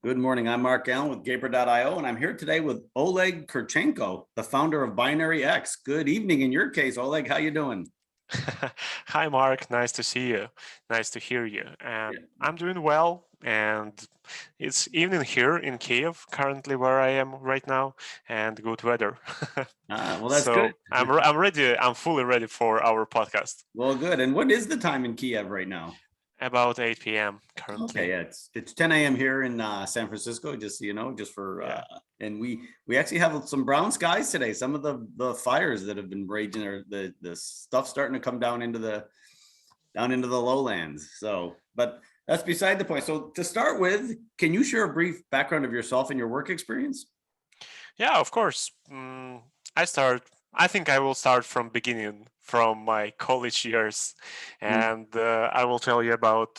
Good morning. I'm Mark Allen with Gaper.io, and I'm here today with Oleg Kurchenko, the founder of BinaryX. Good evening in your case, Oleg. How you doing? Hi, Mark. Nice to see you. Nice to hear you. Yeah. I'm doing well, and it's evening here in Kiev, currently where I am right now, and good weather. Well, that's good. So I'm ready. I'm fully ready for our podcast. Well, good. And what is the time in Kiev right now? About 8 p.m. Okay, currently. yeah, it's 10 a.m. here in San Francisco. Just so you know, just for Yeah. and we actually have some brown skies today. Some of the fires that have been raging, or the stuff starting to come down into the lowlands. So, but that's beside the point. So, to start with, can you share a brief background of yourself and your work experience? Yeah, of course. I think I will start from beginning, from my college years, Mm. and I will tell you about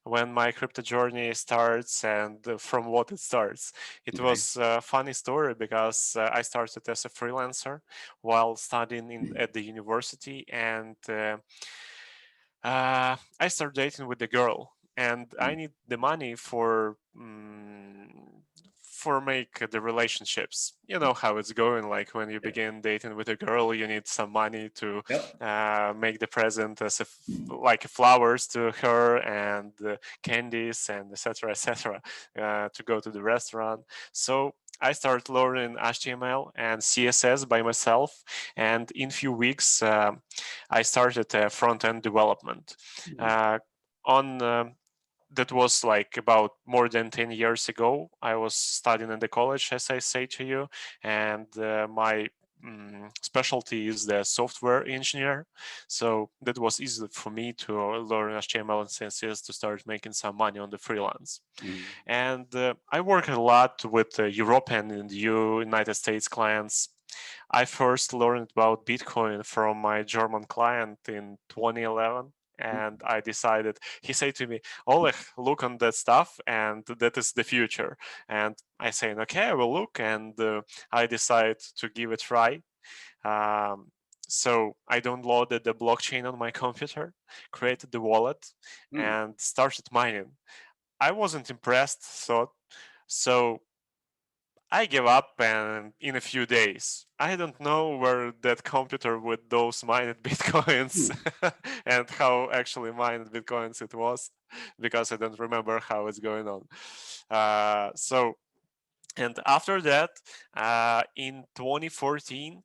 when my crypto journey starts and from what it starts. It Okay. was a funny story because I started as a freelancer while studying at the university, and I started dating with the girl, and I Mm. need the money for make the relationships. You know how it's going. Like when you Yep. begin dating with a girl, you need some money to Yep. make the present as like flowers to her and candies and etc. etc. To go to the restaurant. So I started learning HTML and CSS by myself, and in few weeks I started front end development. Mm. Uh, on That was like about more than 10 years ago. I was studying in the college, as I say to you, and my specialty is the software engineer. So that was easy for me to learn HTML and CSS to start making some money on the freelance. Mm. And I work a lot with European and United States clients. I first learned about Bitcoin from my German client in 2011. And I decided, he said to me, Oleg, look on that stuff, and that is the future. And I said, okay, I will look. And I decided to give it a try. Um, so I downloaded the blockchain on my computer, created the wallet, Mm. and started mining. I wasn't impressed, so I gave up and in a few days. I don't know where that computer with those mined bitcoins Mm. and how actually mined bitcoins it was, because I don't remember how it's going on. So and after that, in 2014,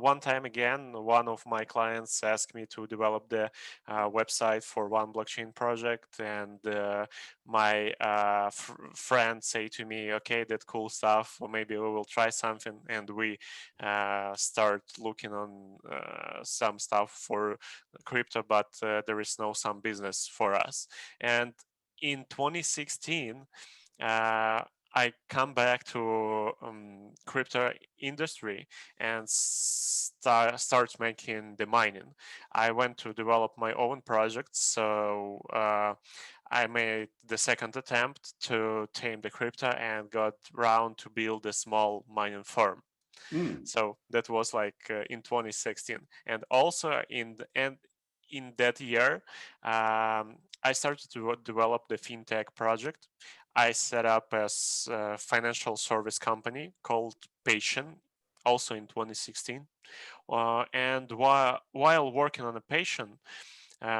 one time again, one of my clients asked me to develop the website for one blockchain project, and my friend say to me, "Okay, that cool stuff. Or maybe we will try something." And we start looking on some stuff for crypto, but there is no some business for us. And in 2016. Uh, I come back to crypto industry and start making the mining. I went to develop my own project, so I made the second attempt to tame the crypto and got round to build a small mining farm. Mm. So that was like in 2016, and also in that year, I started to develop the fintech project. I set up a financial service company called Patient, also in 2016. And while working on a Patient,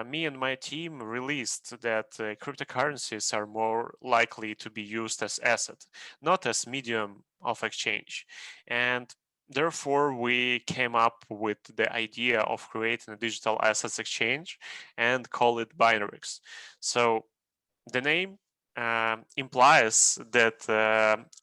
me and my team released that cryptocurrencies are more likely to be used as asset, not as medium of exchange. And therefore, we came up with the idea of creating a digital assets exchange and call it BinaryX. So the name implies that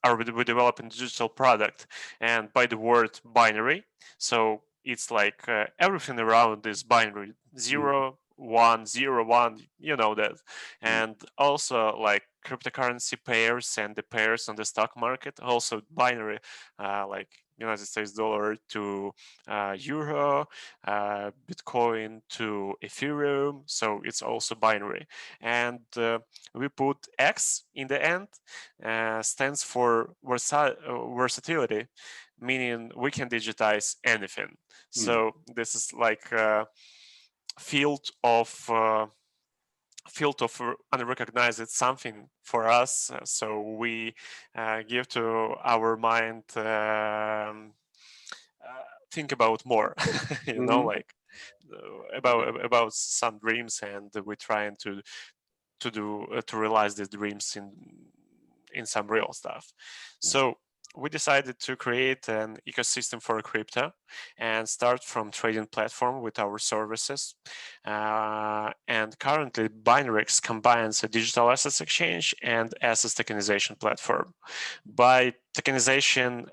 we're developing digital product, and by the word binary, so it's like everything around is binary, Mm. 0 1 0 1, you know that. Mm. And also like cryptocurrency pairs and the pairs on the stock market also binary, like United States dollar to euro, Bitcoin to Ethereum, so it's also binary. And we put X in the end, stands for versatility, meaning we can digitize anything. Mm. So this is like a field of field of unrecognized something for us. So we give to our mind think about more, like about some dreams, and we're trying to realize these dreams in some real stuff. So we decided to create an ecosystem for crypto and start from trading platform with our services. And currently, BinaryX combines a digital assets exchange and assets tokenization platform. By tokenization,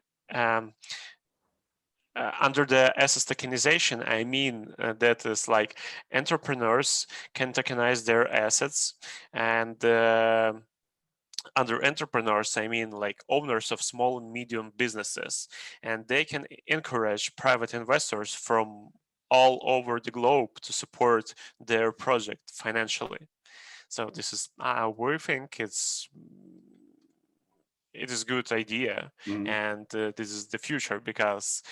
under the assets tokenization, I mean that is like entrepreneurs can tokenize their assets, and under entrepreneurs, I mean like owners of small and medium businesses, and they can encourage private investors from all over the globe to support their project financially. So this is, we think it is a good idea, and this is the future, because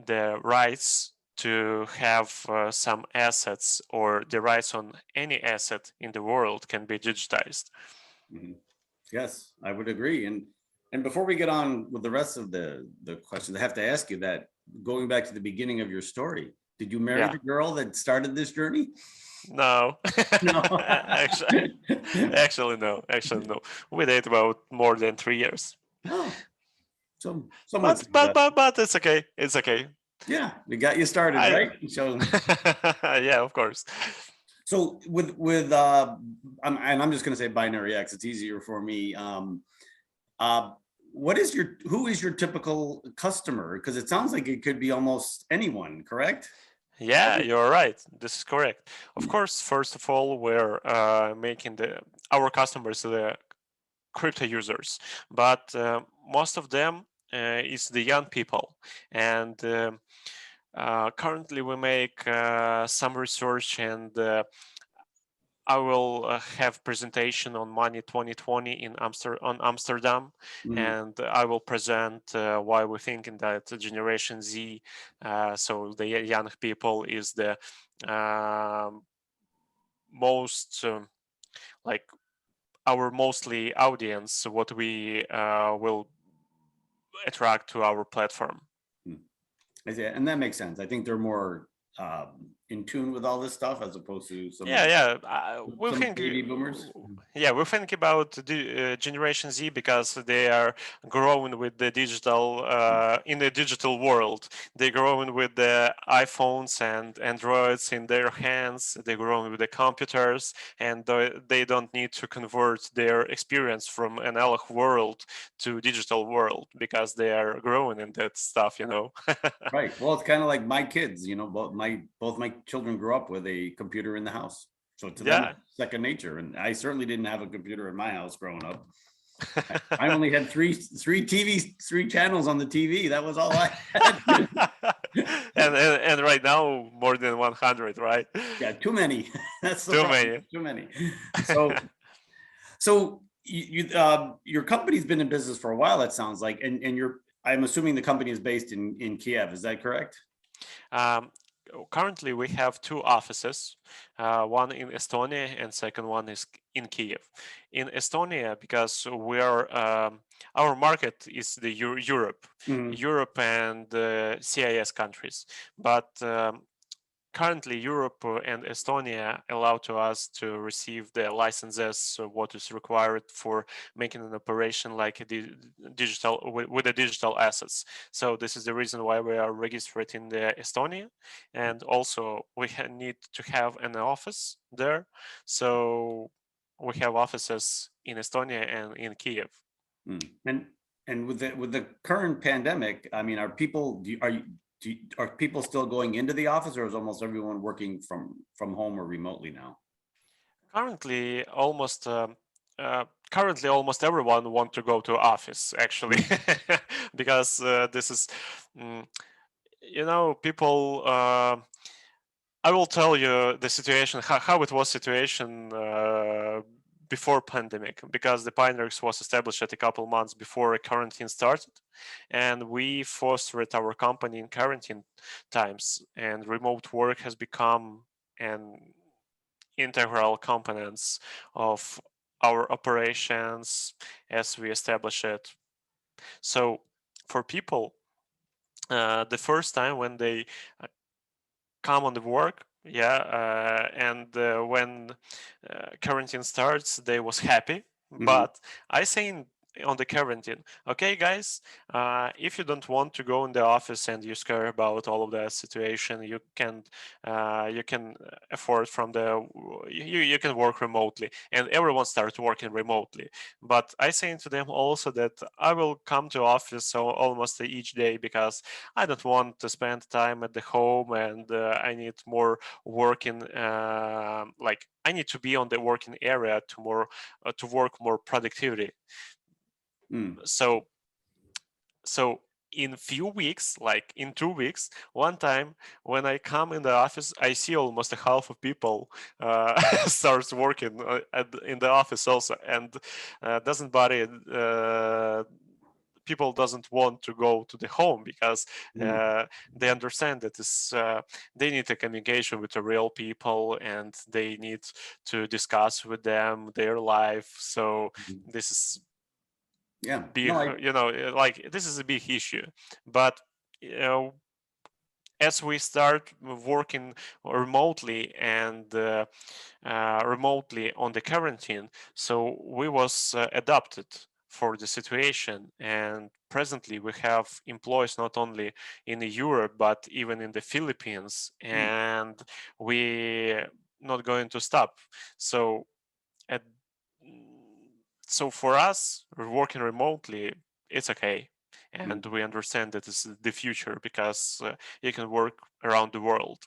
the rights to have some assets, or the rights on any asset in the world, can be digitized. Yes, I would agree. And before we get on with the rest of the questions, I have to ask you that, going back to the beginning of your story, did you marry the girl that started this journey? No. No. Actually no. We dated about more than 3 years. Oh, so somewhat. But it's okay. It's okay. Yeah, we got you started, right? So yeah, of course. So with I'm just going to say BinaryX. It's easier for me. Who is your typical customer? Because it sounds like it could be almost anyone, correct? Yeah, you're right. This is correct. Of course, first of all, we're making our customers the crypto users, but most of them is the young people. And currently we make some research, and I will have presentation on Money 2020 in Amsterdam, and I will present why we're thinking that Generation Z, so the young people, is the most like our mostly audience, what we will attract to our platform. And that makes sense. I think they're more in tune with all this stuff as opposed to some we think baby boomers. we think about the Generation Z because they are growing with the digital in the digital world. They're growing with the iPhones and Androids in their hands. They're growing with the computers, and they don't need to convert their experience from analog world to digital world because they are growing in that stuff. Right. Well, it's kind of like my kids. Both my children grew up with a computer in the house, so to them, it's second nature. And I certainly didn't have a computer in my house growing up. I only had three channels on the TV. That was all I had. and right now more than 100, right? Yeah, too many. That's the too problem. many. Too many. So your company's been in business for a while, it sounds like, and I'm assuming the company is based in Kiev. Is that correct? Currently, we have 2 offices, one in Estonia and second one is in Kiev. In Estonia, because our market is the Europe and CIS countries, but currently Europe and Estonia allow to us to receive the licenses, what is required for making an operation like a digital with the digital assets. So this is the reason why we are registered in the Estonia, and also we need to have an office there. So we have offices in Estonia and in Kiev. And with the current pandemic, I mean, are people still going into the office, or is almost everyone working from home or remotely now? Currently, almost everyone want to go to office, actually, because this is, people. I will tell you the situation, how it was situation before pandemic, because the BinaryX was established a couple months before quarantine started, and we fostered our company in quarantine times, and remote work has become an integral components of our operations as we establish it. So for people, the first time when they come on the work, and when quarantine starts, they was happy. But I say on the quarantine, okay, guys, if you don't want to go in the office and you care about all of that situation, you can afford from the you can work remotely, and everyone starts working remotely. But I say to them also that I will come to office almost each day because I don't want to spend time at the home, and I need more working. Like I need to be on the working area to work more productivity. So in few weeks, like in 2 weeks, one time when I come in the office, I see almost a half of people starts working in the office also, and doesn't bother. People doesn't want to go to the home because they understand that they need a communication with the real people, and they need to discuss with them their life. So this is big, like this is a big issue. But as we start working remotely and remotely on the quarantine, so we was adapted for the situation, and presently we have employees not only in Europe but even in the Philippines, and we not going to stop. So at so for us, working remotely, it's okay, and we understand that this is the future because you can work around the world.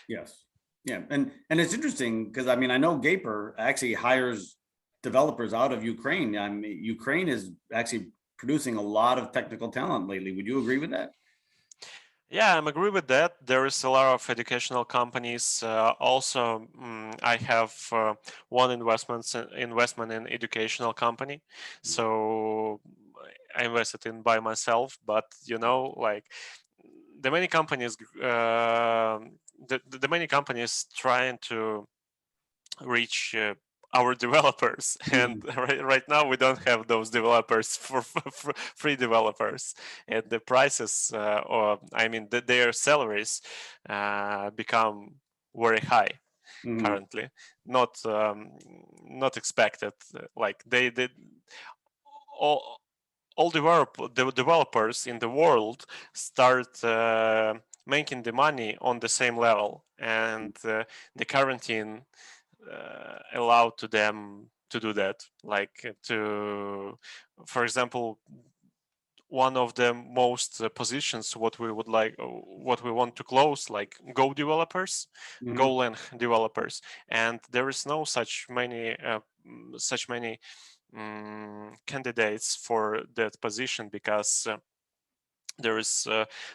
Yes. Yeah. And it's interesting because I mean, I know Gaper actually hires developers out of Ukraine. I mean, Ukraine is actually producing a lot of technical talent lately. Would you agree with that? Yeah, I agree with that. There is a lot of educational companies. Also, I have one investment in educational company, so I invested in by myself. But like the many companies, the many companies trying to reach our developers, and right now we don't have those developers for free developers, and the prices or I mean their salaries become very high currently, not expected. Like they did all the developers in the world start making the money on the same level, and the quarantine allowed to them to do that, like for example, one of the most positions what we would like what we want to close, like Go developers, Golang developers, and there is no such many candidates for that position because there is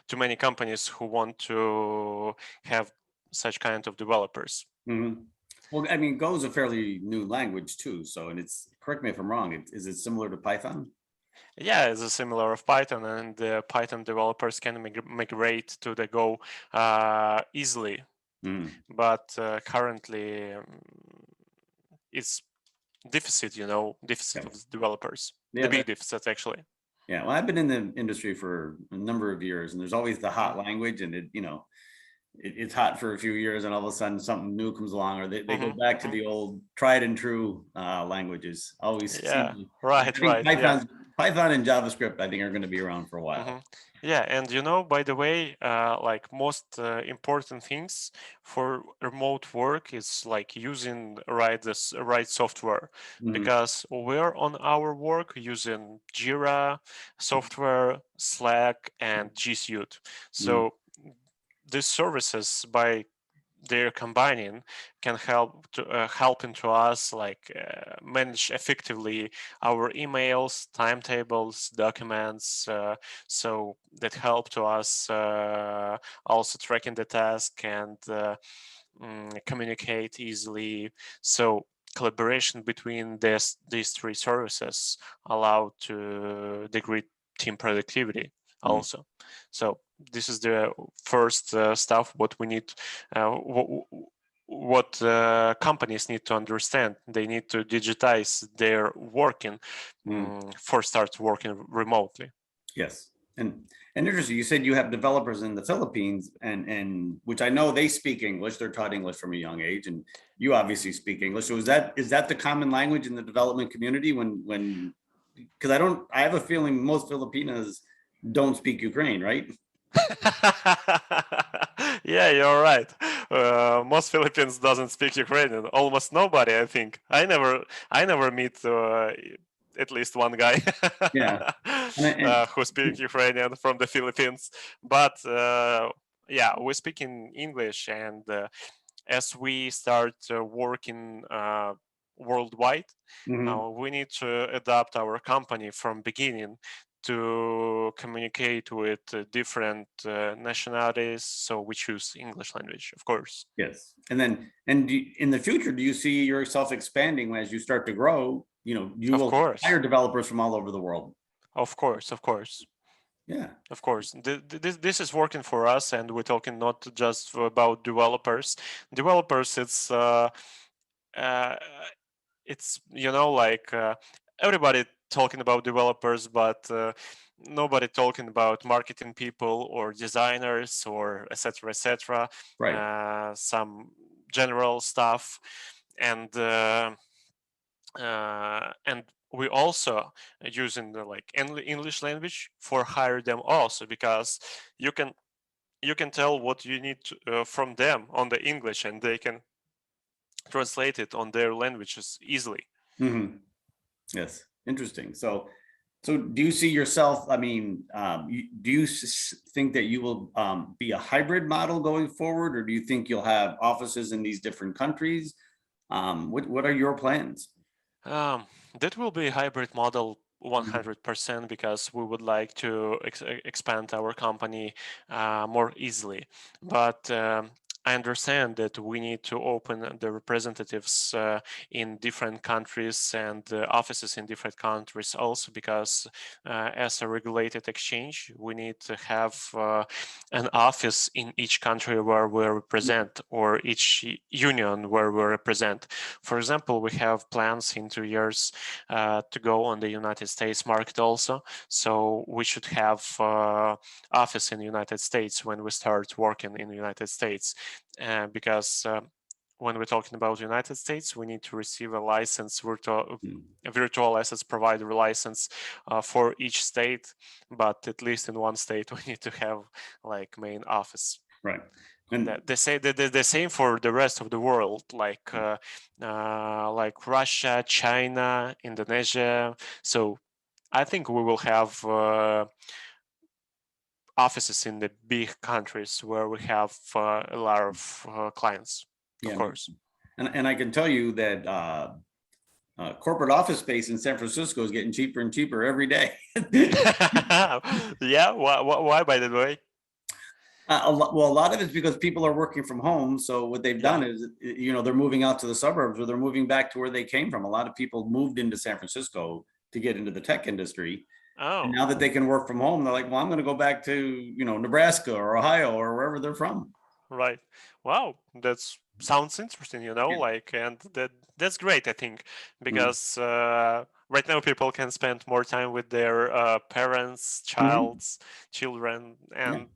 too many companies who want to have such kind of developers. Well, I mean, Go is a fairly new language too. So, and correct me if I'm wrong, is it similar to Python? Yeah, it's a similar of Python, and the Python developers can migrate to the Go easily. But currently, it's deficit, deficit of developers. The big deficit, actually. Yeah, well, I've been in the industry for a number of years, and there's always the hot language, and it's hot for a few years, and all of a sudden something new comes along, or they go back to the old tried and true languages. Always right. I think Python and JavaScript, I think, are going to be around for a while. Yeah, and by the way, like most important things for remote work is like using right software, because we're on our work using Jira software, Slack, and G Suite. So these services, by their combining, can help into us like manage effectively our emails, timetables, documents, so that help to us also tracking the task and communicate easily. So collaboration between these three services allow to degrade team productivity also. So this is the first stuff what we need what companies need to understand. They need to digitize their working for start working remotely. Yes. And interesting, you said you have developers in the Philippines and which I know they speak English. They're taught English from a young age, and you obviously speak English. So is that the common language in the development community when because I have a feeling most Filipinos don't speak Ukraine, right? Yeah, you're right. Most Philippines doesn't speak Ukrainian. Almost nobody, I think. I never meet at least one guy Yeah. And who speak Ukrainian from the Philippines. But yeah, we speak in English, and as we start working worldwide, we need to adapt our company from beginning to communicate with different nationalities. So we choose English language, of course. yes. And then, in the future, do you see yourself expanding as you start to grow? You Of will course. hire developers from all over the world. Of course, of course. Yeah. Of course, this is working for us, and we're talking not just about developers. Developers, it's like everybody talking about developers, but nobody talking about marketing people or designers or etc etc. Right. Some general stuff, and we also using the English language for hire them also, because you can tell what you need from them on the English, and they can translate it on their languages easily. Yes. Interesting. So do you see yourself, do you think that you will be a hybrid model going forward, or do you think you'll have offices in these different countries? What are your plans? That will be a hybrid model 100%, because we would like to expand our company more easily. But I understand that we need to open the representatives in different countries and offices in different countries also, because as a regulated exchange, we need to have an office in each country where we represent, or each union where we represent. For example, we have plans in 2 years to go on the United States market also. So we should have office in the United States when we start working in the United States, because when we're talking about the United States, we need to receive a license, virtual assets provider license for each state. But at least in one state, we need to have main office. Right. And they say that the same for the rest of the world, like Russia, China, Indonesia. So I think we will have offices in the big countries where we have a lot of clients, of course. And I can tell you that corporate office space in San Francisco is getting cheaper and cheaper every day. Yeah, why, by the way? A lot of it's because people are working from home. So what they've done is, they're moving out to the suburbs, or they're moving back to where they came from. A lot of people moved into San Francisco to get into the tech industry. Oh. And now that they can work from home, they're like, well, I'm going to go back to, Nebraska or Ohio or wherever they're from. Right. Wow. That sounds interesting, and that's great, I think, because right now people can spend more time with their parents, children, and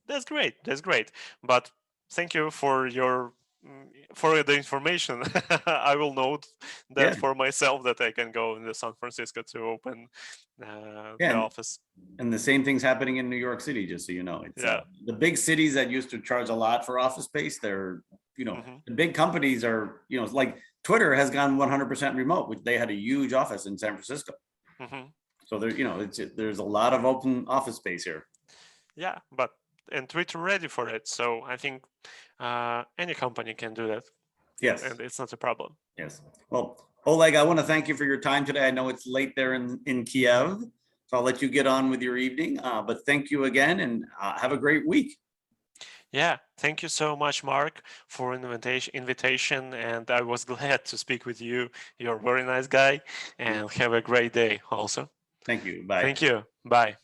that's great. That's great. But thank you for the information. I will note that for myself, that I can go in San Francisco to open the office. And the same thing's happening in New York City, just so you know. It's the big cities that used to charge a lot for office space. They're, the big companies are, like Twitter has gone 100% remote, which they had a huge office in San Francisco. So there, there's a lot of open office space here. Yeah, and Twitter ready for it. So I think any company can do that. Yes. And it's not a problem. Yes. Well, Oleg, I want to thank you for your time today. I know it's late there in Kiev, so I'll let you get on with your evening. But thank you again, and have a great week. Yeah, thank you so much, Mark, for invitation, and I was glad to speak with you. You're a very nice guy, and have a great day also. Thank you. Bye. Thank you. Bye.